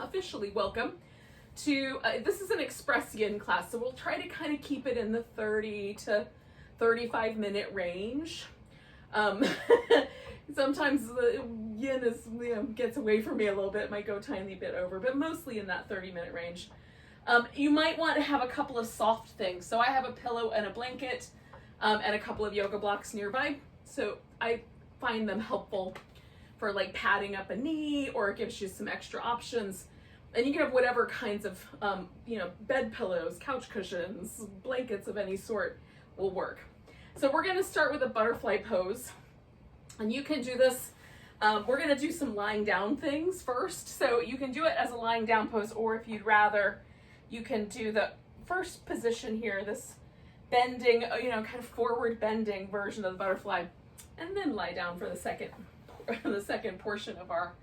officially welcome to, this is an express yin class, so we'll try to kind of keep it in the 30 to 35 minute range. Sometimes the yin is, gets away from me a little bit, might go a tiny bit over, but mostly in that 30-minute range. You might want to have a couple of soft things. So I have a pillow and a blanket and a couple of yoga blocks nearby. So I find them helpful for like padding up a knee, or it gives you some extra options. And you can have whatever kinds of, bed pillows, couch cushions, blankets of any sort will work. So we're going to start with a butterfly pose. And you can do this, we're going to do some lying down things first. So you can do it as a lying down pose, or if you'd rather, you can do the first position here, this bending, kind of forward bending version of the butterfly, and then lie down for the second portion of our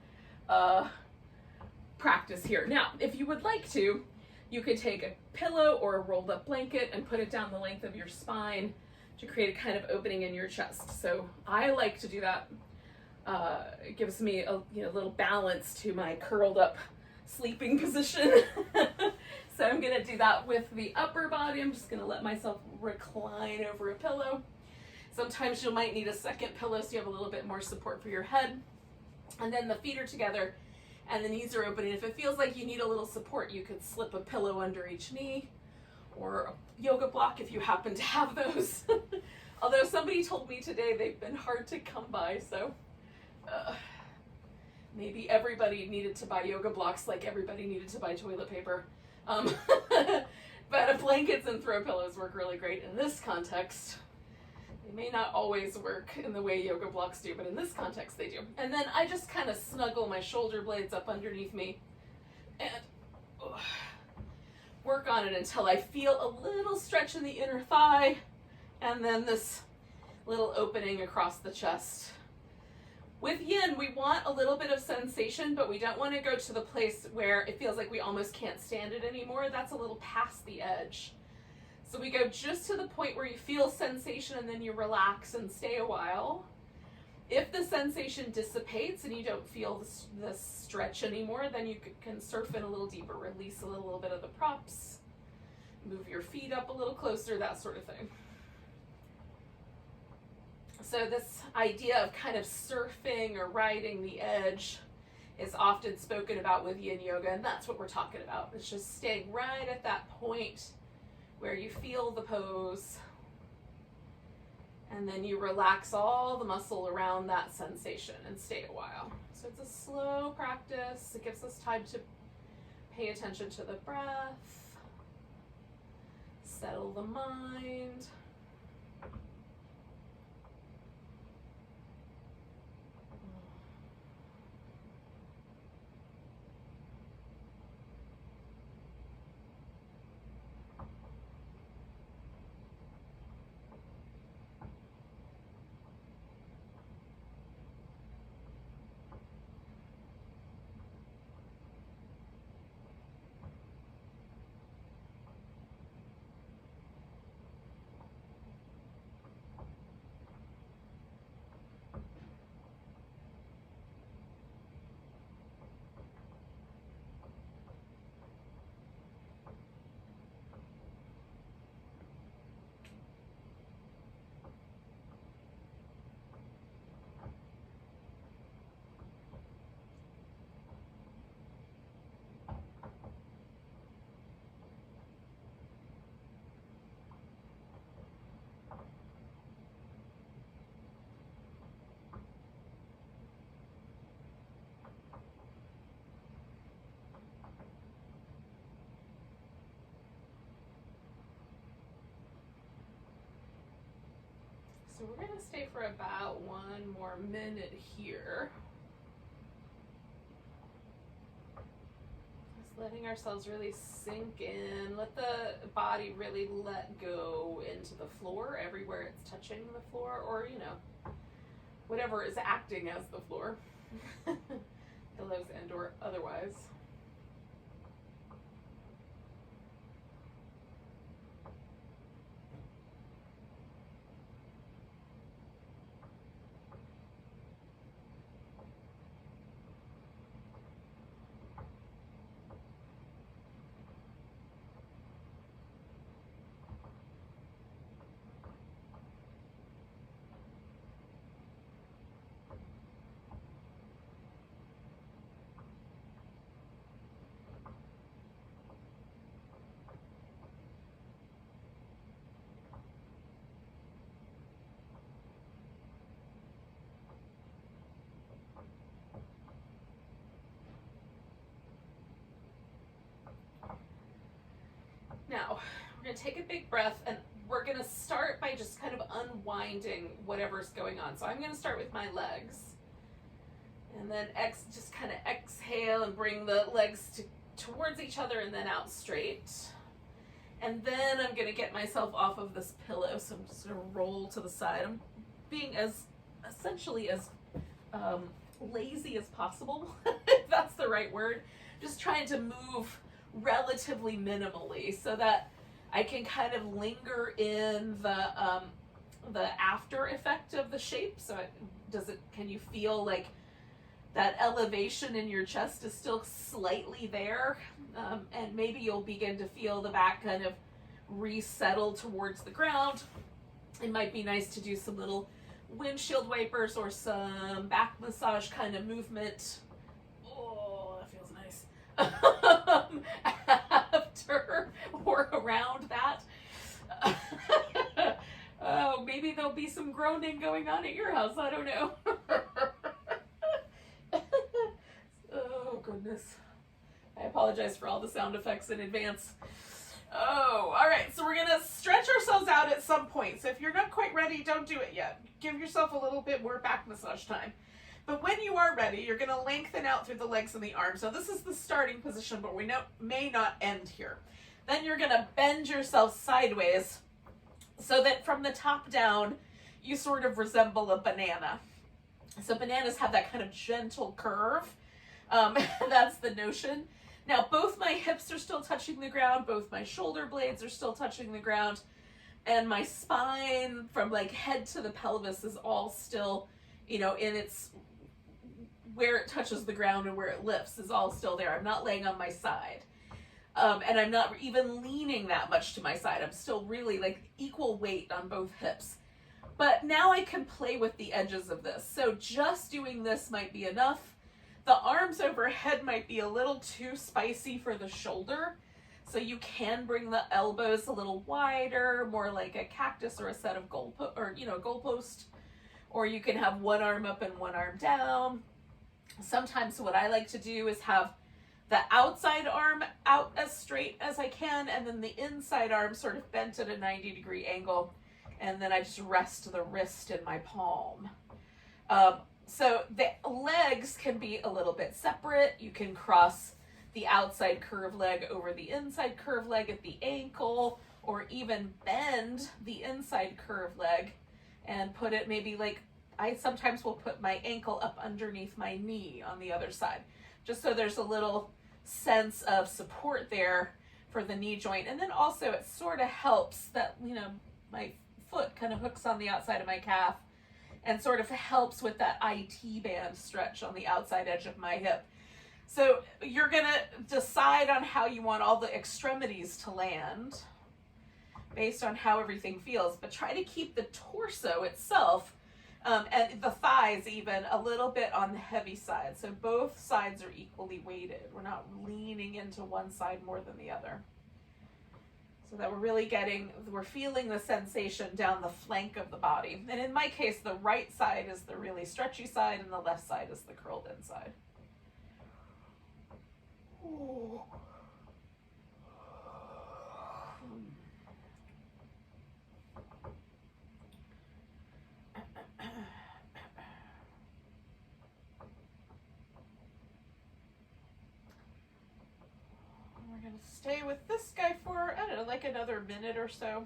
practice here. Now, if you would like to, you could take a pillow or a rolled up blanket and put it down the length of your spine to create a kind of opening in your chest. So I like to do that. It gives me a little balance to my curled up sleeping position. So I'm gonna do that with the upper body. I'm just gonna let myself recline over a pillow. Sometimes you might need a second pillow so you have a little bit more support for your head. And then the feet are together and the knees are open. And if it feels like you need a little support, you could slip a pillow under each knee, or a yoga block if you happen to have those. Although somebody told me today they've been hard to come by, so maybe everybody needed to buy yoga blocks like everybody needed to buy toilet paper. But blankets and throw pillows work really great in this context. They may not always work in the way yoga blocks do, but in this context they do. And then I just kind of snuggle my shoulder blades up underneath me and work on it until I feel a little stretch in the inner thigh, and then this little opening across the chest. With yin, we want a little bit of sensation, but we don't want to go to the place where it feels like we almost can't stand it anymore. That's a little past the edge. So we go just to the point where you feel sensation and then you relax and stay a while. If the sensation dissipates and you don't feel this stretch anymore, then you can surf in a little deeper, release a little bit of the props, move your feet up a little closer, that sort of thing. So this idea of kind of surfing or riding the edge is often spoken about with Yin Yoga, and that's what we're talking about. It's just staying right at that point where you feel the pose, and then you relax all the muscle around that sensation and stay a while. So it's a slow practice. It gives us time to pay attention to the breath, settle the mind. So we're going to stay for about 1 more minute here. Just letting ourselves really sink in. Let the body really let go into the floor, everywhere it's touching the floor, or, whatever is acting as the floor, pillows and or otherwise. going to take a big breath, and we're going to start by just kind of unwinding whatever's going on. So I'm going to start with my legs. And then just kind of exhale and bring the legs towards each other and then out straight. And then I'm going to get myself off of this pillow. So I'm just going to roll to the side. I'm being essentially as lazy as possible, if that's the right word. Just trying to move relatively minimally so that I can kind of linger in the after effect of the shape. So can you feel like that elevation in your chest is still slightly there? And maybe you'll begin to feel the back kind of resettle towards the ground. It might be nice to do some little windshield wipers or some back massage kind of movement. Oh, that feels nice. After or around that. Oh, maybe there'll be some groaning going on at your house. I don't know. Oh, goodness. I apologize for all the sound effects in advance. Oh, all right. So we're going to stretch ourselves out at some point. So if you're not quite ready, don't do it yet. Give yourself a little bit more back massage time. But when you are ready, you're going to lengthen out through the legs and the arms. So this is the starting position, but we may not end here. Then you're going to bend yourself sideways so that from the top down, you sort of resemble a banana. So bananas have that kind of gentle curve. That's the notion. Now, both my hips are still touching the ground. Both my shoulder blades are still touching the ground. And my spine from like head to the pelvis is all still, in its, where it touches the ground and where it lifts is all still there. I'm not laying on my side. And I'm not even leaning that much to my side. I'm still really like equal weight on both hips. But now I can play with the edges of this. So just doing this might be enough. The arms overhead might be a little too spicy for the shoulder. So you can bring the elbows a little wider, more like a cactus or a set of goalpost. Or you can have one arm up and one arm down. Sometimes what I like to do is have the outside arm out as straight as I can, and then the inside arm sort of bent at a 90-degree angle. And then I just rest the wrist in my palm. So the legs can be a little bit separate. You can cross the outside curve leg over the inside curve leg at the ankle, or even bend the inside curve leg and put it maybe like, I sometimes will put my ankle up underneath my knee on the other side, just so there's a little sense of support there for the knee joint. And then also it sort of helps that, my foot kind of hooks on the outside of my calf and sort of helps with that IT band stretch on the outside edge of my hip. So you're going to decide on how you want all the extremities to land based on how everything feels, but try to keep the torso itself and the thighs even a little bit on the heavy side. So both sides are equally weighted. We're not leaning into one side more than the other. So that we're feeling the sensation down the flank of the body. And in my case, the right side is the really stretchy side and the left side is the curled in side. Ooh. We're going to stay with this guy for, I don't know, like another minute or so.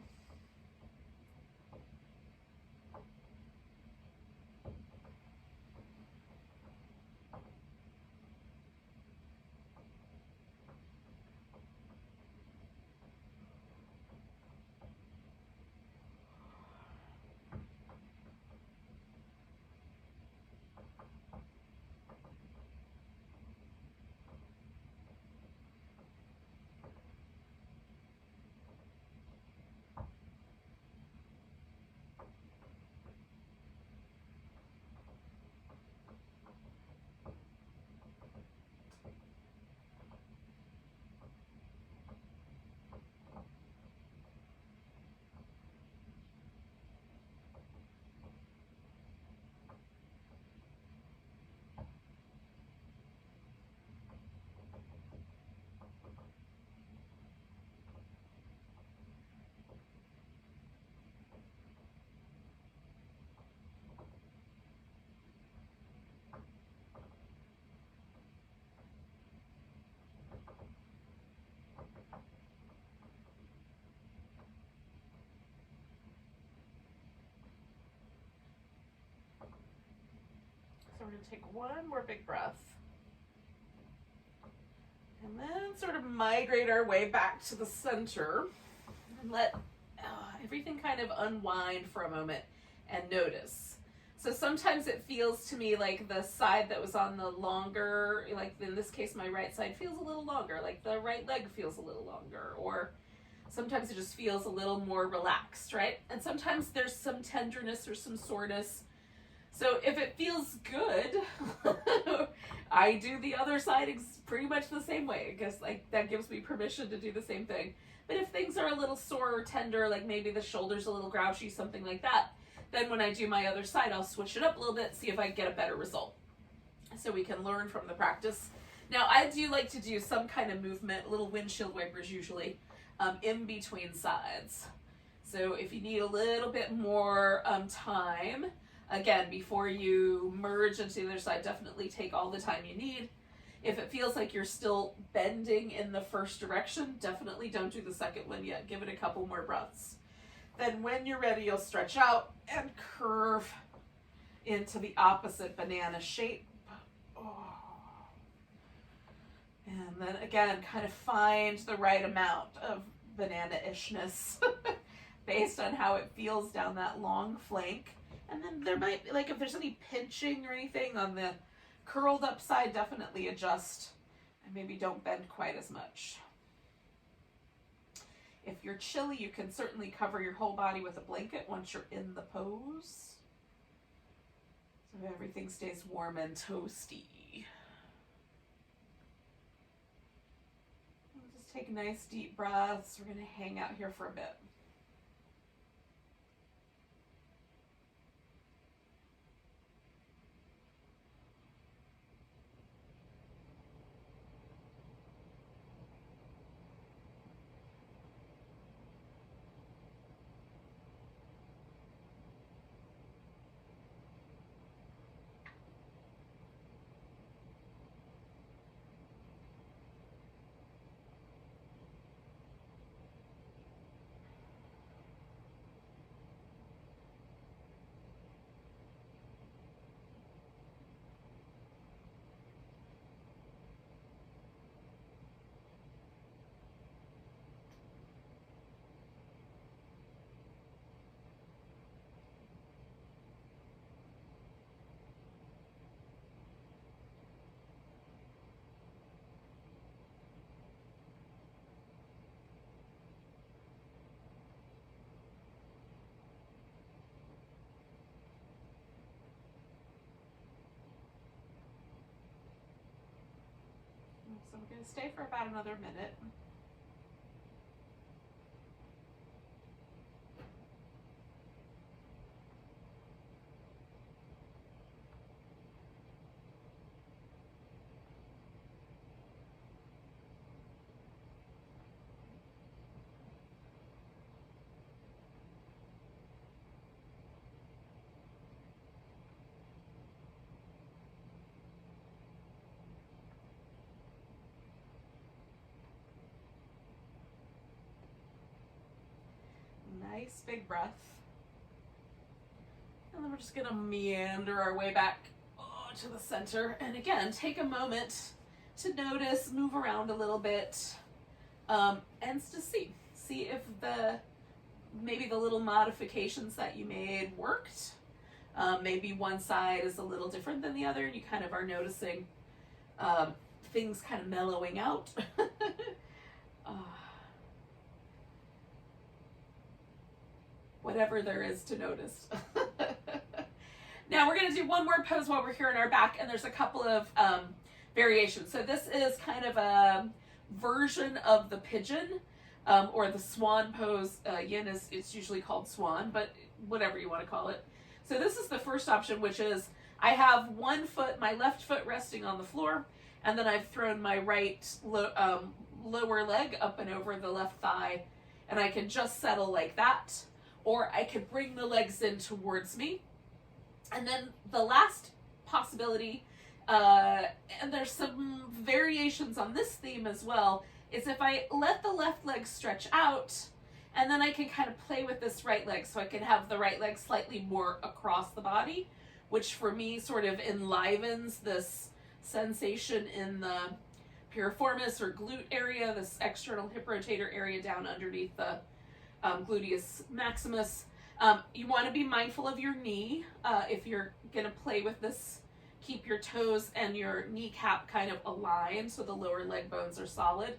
So we're going to take one more big breath. And then sort of migrate our way back to the center and let everything kind of unwind for a moment and notice. So sometimes it feels to me like the side that was on the longer, like in this case my right side feels a little longer, like the right leg feels a little longer, or sometimes it just feels a little more relaxed, right? And sometimes there's some tenderness or some soreness. So if it feels good, I do the other side pretty much the same way. I guess like that gives me permission to do the same thing. But if things are a little sore or tender, like maybe the shoulder's a little grouchy, something like that, then when I do my other side, I'll switch it up a little bit, see if I get a better result. So we can learn from the practice. Now I do like to do some kind of movement, little windshield wipers usually, in between sides. So if you need a little bit more time, again, before you merge into the other side, definitely take all the time you need. If it feels like you're still bending in the first direction, definitely don't do the second one yet. Give it a couple more breaths. Then when you're ready, you'll stretch out and curve into the opposite banana shape. And then again, kind of find the right amount of banana-ishness based on how it feels down that long flank. And then there might be, like if there's any pinching or anything on the curled up side, definitely adjust and maybe don't bend quite as much. If you're chilly, you can certainly cover your whole body with a blanket once you're in the pose, so everything stays warm and toasty. Just take nice deep breaths. We're going to hang out here for a bit. So we're going to stay for about another minute. Nice big breath. And then we're just gonna meander our way back to the center. And again, take a moment to notice, move around a little bit, and just see if maybe the little modifications that you made worked. Maybe one side is a little different than the other, and you kind of are noticing things kind of mellowing out. Whatever there is to notice. Now we're going to do one more pose while we're here on our back, and there's a couple of variations. So this is kind of a version of the pigeon or the swan pose. Yin it's usually called swan, but whatever you want to call it. So this is the first option, which is I have one foot, my left foot resting on the floor, and then I've thrown my right lower leg up and over the left thigh, and I can just settle like that. Or I could bring the legs in towards me. And then the last possibility, and there's some variations on this theme as well, is if I let the left leg stretch out, and then I can kind of play with this right leg, so I can have the right leg slightly more across the body, which for me sort of enlivens this sensation in the piriformis or glute area, this external hip rotator area down underneath the gluteus maximus. You want to be mindful of your knee. If you're going to play with this, keep your toes and your kneecap kind of aligned so the lower leg bones are solid.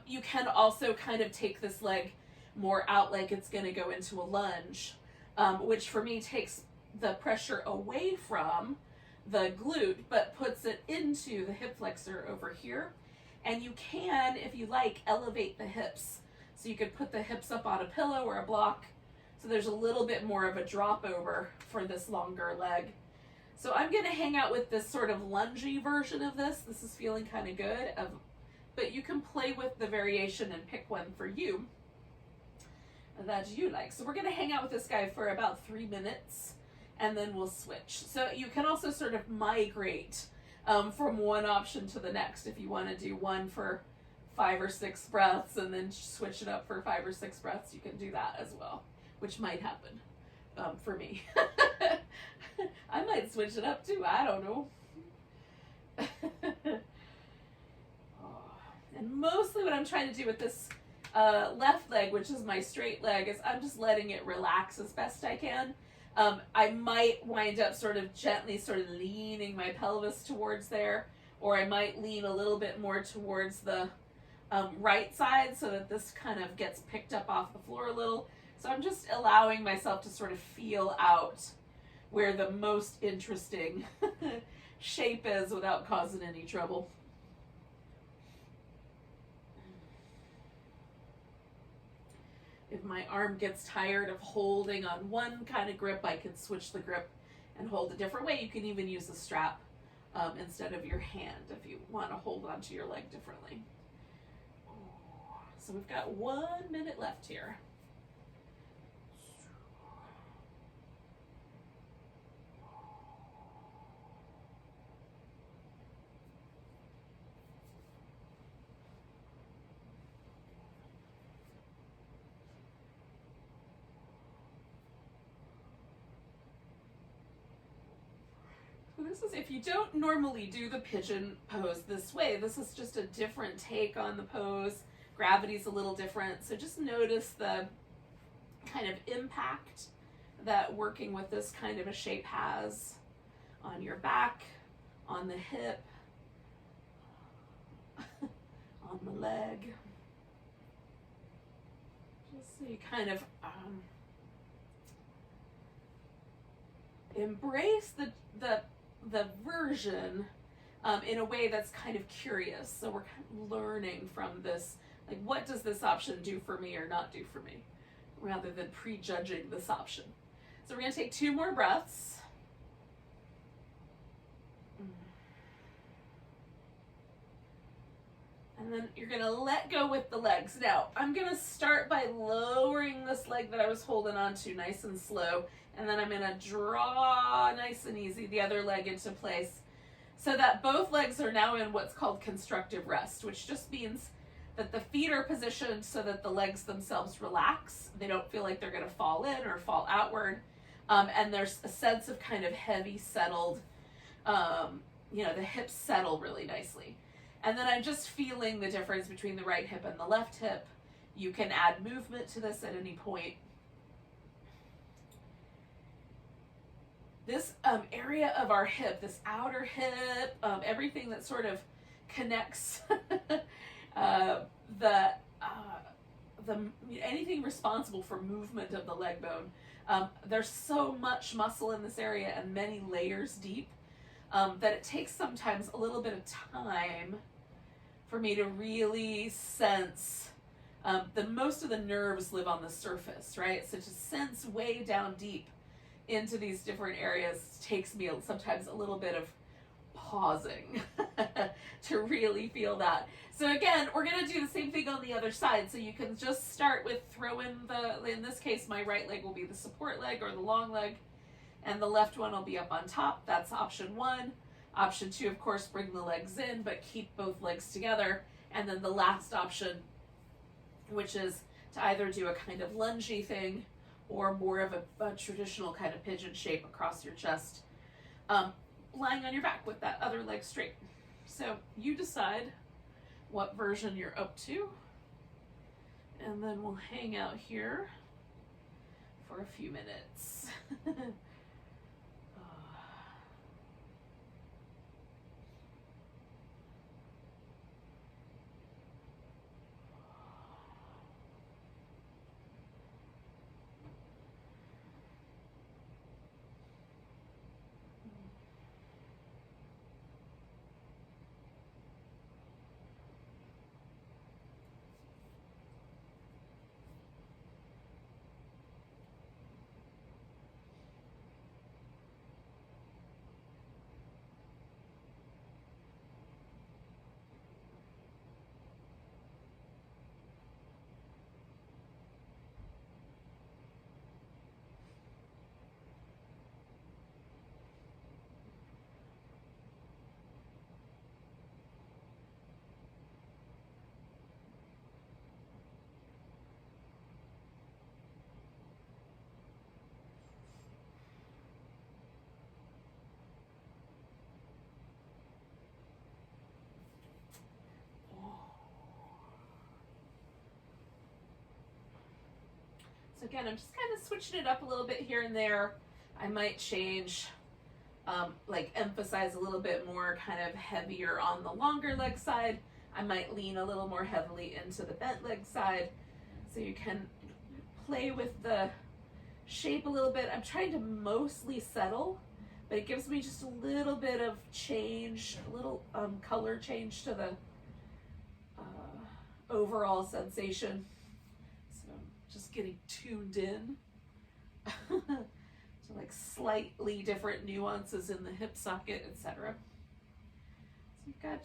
You can also kind of take this leg more out like it's going to go into a lunge, which for me takes the pressure away from the glute but puts it into the hip flexor over here. And you can, if you like, elevate the hips. So you could put the hips up on a pillow or a block, so there's a little bit more of a drop over for this longer leg. So I'm going to hang out with this sort of lungy version of this. This is feeling kind of good, but you can play with the variation and pick one for you that you like. So we're going to hang out with this guy for about 3 minutes, and then we'll switch. So you can also sort of migrate from one option to the next. If you want to do one for 5 or 6 breaths and then switch it up for 5 or 6 breaths, you can do that as well, which might happen for me. I might switch it up too, I don't know. And mostly what I'm trying to do with this left leg, which is my straight leg, is I'm just letting it relax as best I can. I might wind up sort of gently sort of leaning my pelvis towards there, or I might lean a little bit more towards the right side so that this kind of gets picked up off the floor a little. So I'm just allowing myself to sort of feel out where the most interesting shape is without causing any trouble. If my arm gets tired of holding on one kind of grip, I can switch the grip and hold a different way. You can even use a strap instead of your hand if you want to hold onto your leg differently. So we've got 1 minute left here. This is, if you don't normally do the pigeon pose this way, this is just a different take on the pose. Gravity's a little different, so just notice the kind of impact that working with this kind of a shape has on your back, on the hip, on the leg. Just so you kind of embrace the version in a way that's kind of curious. So we're kind of learning from this, like, what does this option do for me or not do for me, rather than prejudging this option. So we're going to take 2 more breaths. And then you're going to let go with the legs. Now, I'm going to start by lowering this leg that I was holding on to nice and slow. And then I'm going to draw nice and easy the other leg into place so that both legs are now in what's called constructive rest, which just means that the feet are positioned so that the legs themselves relax. They don't feel like they're going to fall in or fall outward. And there's a sense of kind of heavy settled, the hips settle really nicely. And then I'm just feeling the difference between the right hip and the left hip. You can add movement to this at any point. This area of our hip, this outer hip, everything that sort of connects anything responsible for movement of the leg bone. There's so much muscle in this area and many layers deep that it takes sometimes a little bit of time for me to really sense. Most of the nerves live on the surface, right? So to sense way down deep into these different areas takes me sometimes a little bit of pausing to really feel that. So again, we're going to do the same thing on the other side. So you can just start with throwing in this case, my right leg will be the support leg or the long leg, and the left one will be up on top. That's option 1. Option 2, of course, bring the legs in, but keep both legs together. And then the last option, which is to either do a kind of lungy thing or more of a traditional kind of pigeon shape across your chest lying on your back with that other leg straight. So you decide what version you're up to, and then we'll hang out here for a few minutes. So again, I'm just kind of switching it up a little bit here and there. I might change, like emphasize a little bit more kind of heavier on the longer leg side. I might lean a little more heavily into the bent leg side. So you can play with the shape a little bit. I'm trying to mostly settle, but it gives me just a little bit of change, a little color change to the overall sensation. So I'm just getting tuned in to like slightly different nuances in the hip socket, etc. So we've got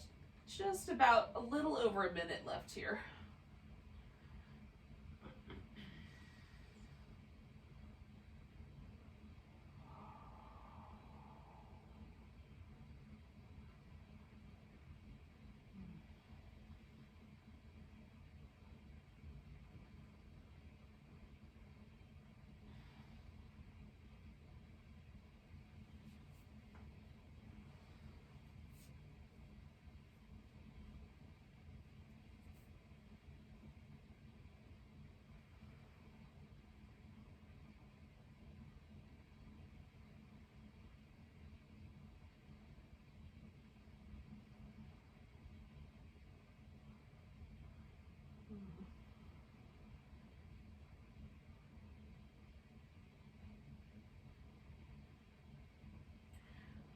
just about a little over a minute left here.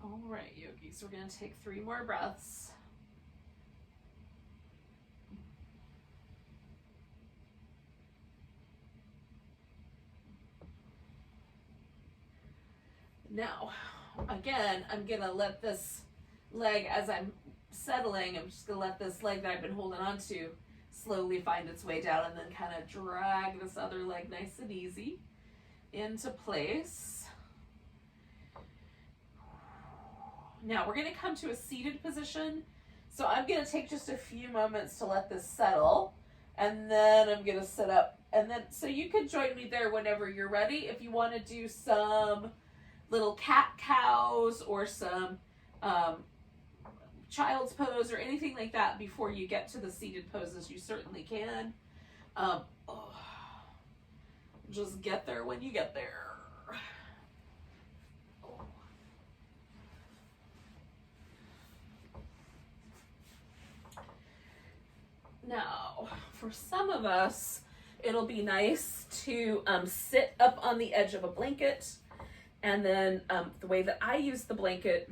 All right, yogis, we're going to take 3 more breaths. Now, again, I'm going to let this leg, as I'm settling, I'm just going to let this leg that I've been holding on to slowly find its way down, and then kind of drag this other leg nice and easy into place. Now we're going to come to a seated position. So I'm going to take just a few moments to let this settle, and then I'm going to sit up. And then, so you can join me there whenever you're ready. If you want to do some little cat cows or some child's pose or anything like that before you get to the seated poses, you certainly can. Just get there when you get there. Now, for some of us, it'll be nice to sit up on the edge of a blanket, and then the way that I use the blanket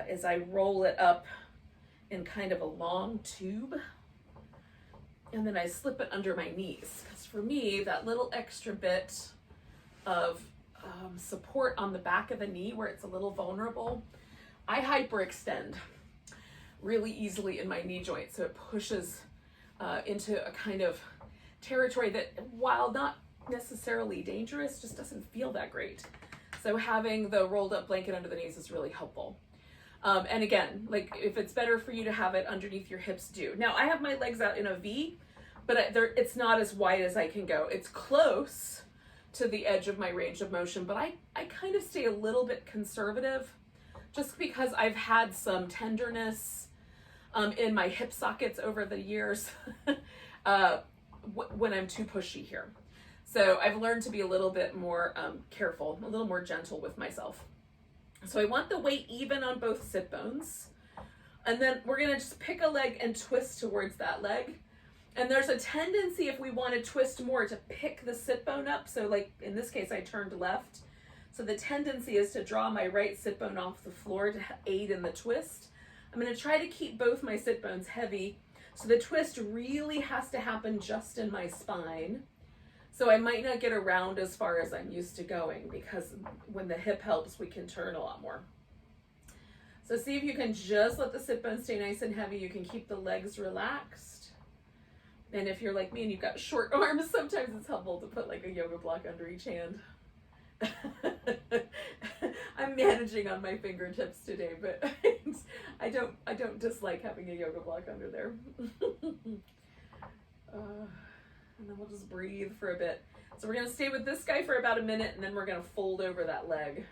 is I roll it up in kind of a long tube, and then I slip it under my knees, because for me, that little extra bit of support on the back of the knee where it's a little vulnerable, I hyperextend really easily in my knee joint, so it pushes into a kind of territory that, while not necessarily dangerous, just doesn't feel that great. So having the rolled up blanket under the knees is really helpful. And again, like if it's better for you to have it underneath your hips, do. Now I have my legs out in a V, but it's not as wide as I can go. It's close to the edge of my range of motion, but I kind of stay a little bit conservative just because I've had some tenderness in my hip sockets over the years when I'm too pushy here. So I've learned to be a little bit more careful, a little more gentle with myself. So I want the weight even on both sit bones. And then we're gonna just pick a leg and twist towards that leg. And there's a tendency, if we want to twist more, to pick the sit bone up. So like in this case, I turned left. So the tendency is to draw my right sit bone off the floor to aid in the twist. I'm going to try to keep both my sit bones heavy. So the twist really has to happen just in my spine. So I might not get around as far as I'm used to going, because when the hip helps, we can turn a lot more. So see if you can just let the sit bones stay nice and heavy. You can keep the legs relaxed. And if you're like me and you've got short arms, sometimes it's helpful to put like a yoga block under each hand. I'm managing on my fingertips today, but I don't dislike having a yoga block under there. And then we'll just breathe for a bit. So we're gonna stay with this guy for about a minute, and then we're gonna fold over that leg.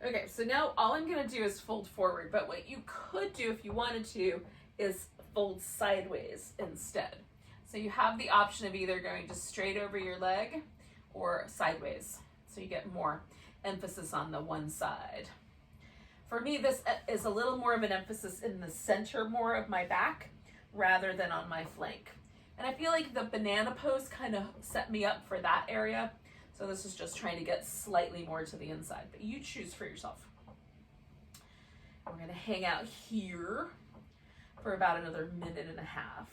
Okay, so now all I'm gonna do is fold forward, but what you could do if you wanted to is fold sideways instead. So you have the option of either going just straight over your leg or sideways, so you get more emphasis on the one side. For me, this is a little more of an emphasis in the center more of my back rather than on my flank. And I feel like the banana pose kind of set me up for that area. So this is just trying to get slightly more to the inside, but you choose for yourself. We're gonna hang out here for about another minute and a half.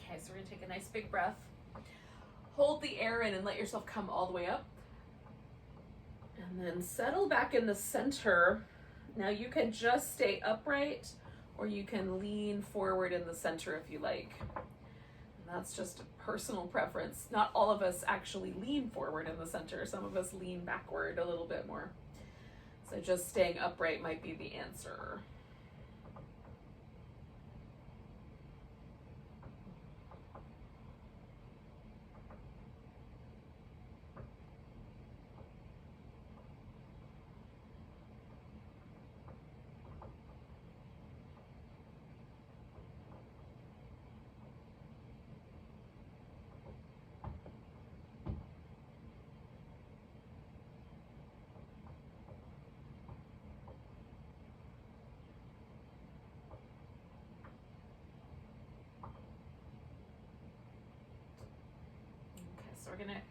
Okay, so we're gonna take a nice big breath. Hold the air in and let yourself come all the way up. And then settle back in the center. Now you can just stay upright, or you can lean forward in the center if you like. And that's just a personal preference. Not all of us actually lean forward in the center. Some of us lean backward a little bit more. So just staying upright might be the answer. we're gonna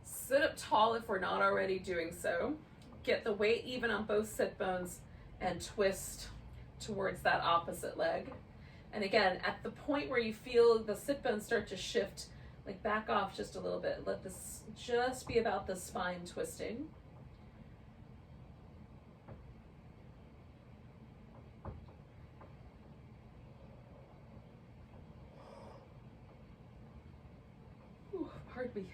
sit up tall if we're not already doing so. Get the weight even on both sit bones and twist towards that opposite leg. And again, at the point where you feel the sit bones start to shift, like back off just a little bit. Let this just be about the spine twisting. Ooh, pardon me.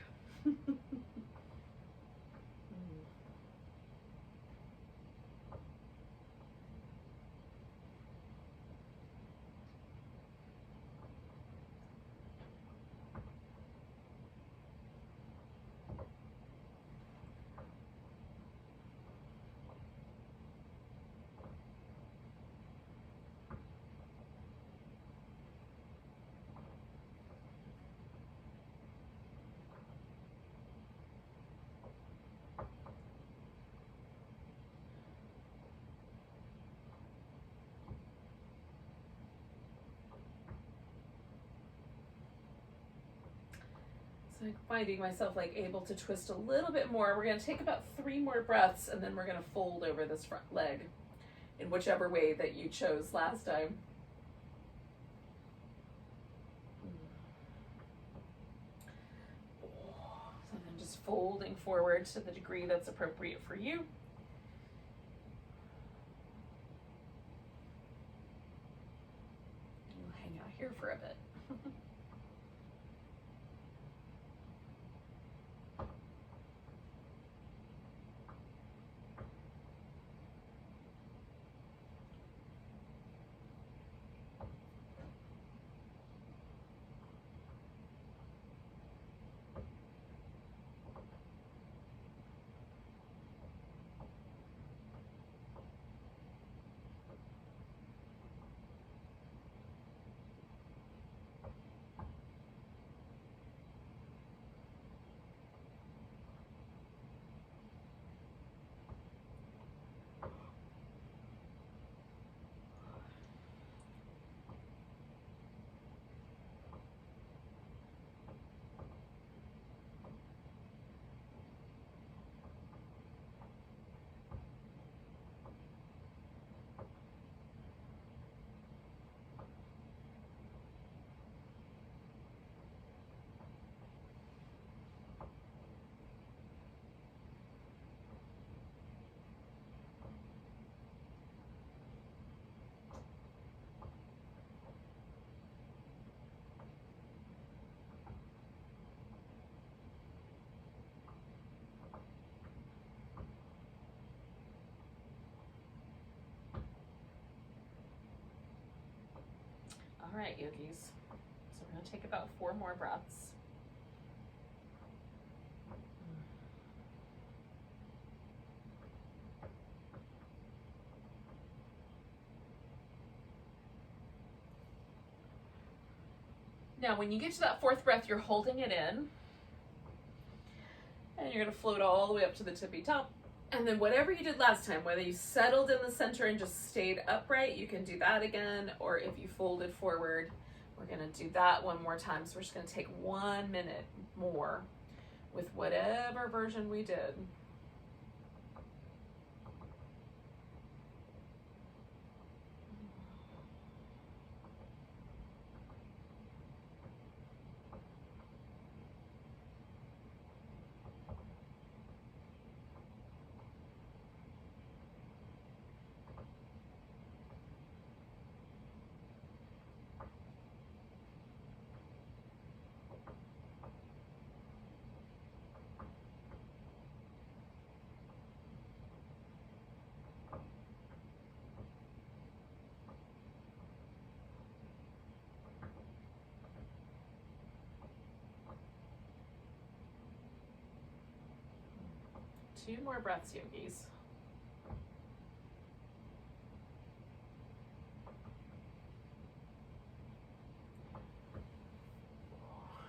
So I'm finding myself like able to twist a little bit more. We're going to take about 3 more breaths, and then we're going to fold over this front leg in whichever way that you chose last time. So then just folding forward to the degree that's appropriate for you. We'll hang out here for a bit. All right, yogis. So we're going to take about 4 more breaths. Now, when you get to that 4th breath, you're holding it in. And you're going to float all the way up to the tippy top. And then whatever you did last time, whether you settled in the center and just stayed upright, you can do that again. Or if you folded forward, we're going to do that one more time. So we're just going to take 1 minute more with whatever version we did. Two more breaths, yogis.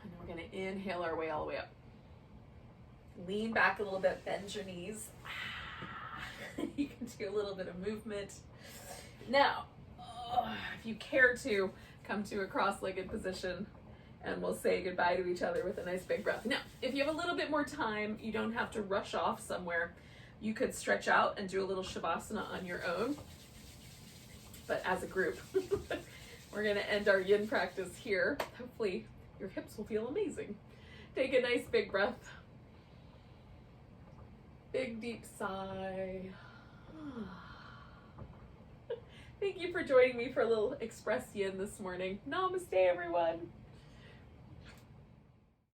And we're going to inhale our way all the way up. Lean back a little bit, bend your knees. You can do a little bit of movement. Now, if you care to, come to a cross-legged position And we'll say goodbye to each other with a nice big breath. Now, if you have a little bit more time, you don't have to rush off somewhere. You could stretch out and do a little Shavasana on your own, but as a group. We're gonna end our yin practice here. Hopefully your hips will feel amazing. Take a nice big breath. Big deep sigh. Thank you for joining me for a little express yin this morning. Namaste, everyone.